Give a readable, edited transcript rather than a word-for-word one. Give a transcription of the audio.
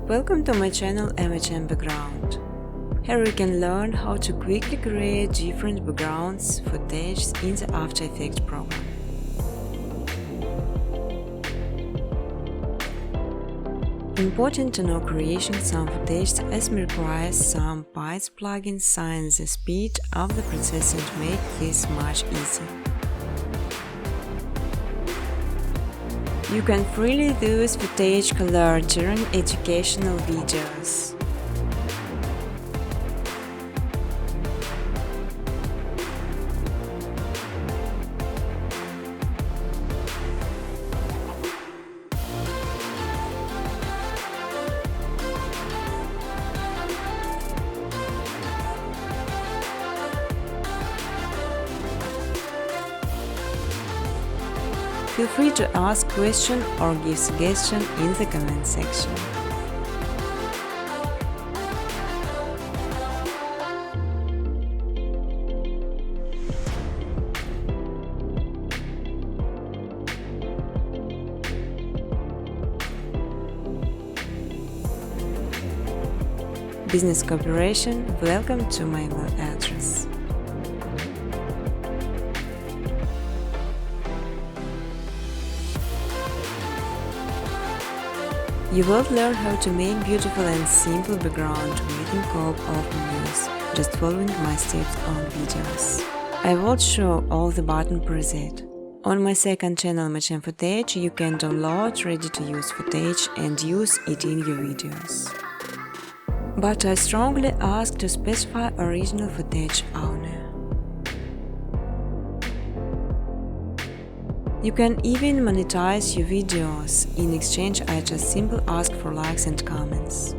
Welcome to my channel MHM Background. Here you can learn how to quickly create different backgrounds footage in the After Effects program. Important to know creation some footage as requires some bytes plugins sign the speed of the processing to make this much easier. You can freely use footage color during educational videos. Feel free to ask questions or give suggestions in the comment section. Business cooperation, welcome to my email address. You will learn how to make beautiful and simple background within scope of menus, just following my steps on videos. I will show all the button preset. On my second channel MHM Footage, you can download ready-to-use footage and use it in your videos. But I strongly ask to specify original footage only. You can even monetize your videos. In exchange, I just simply ask for likes and comments.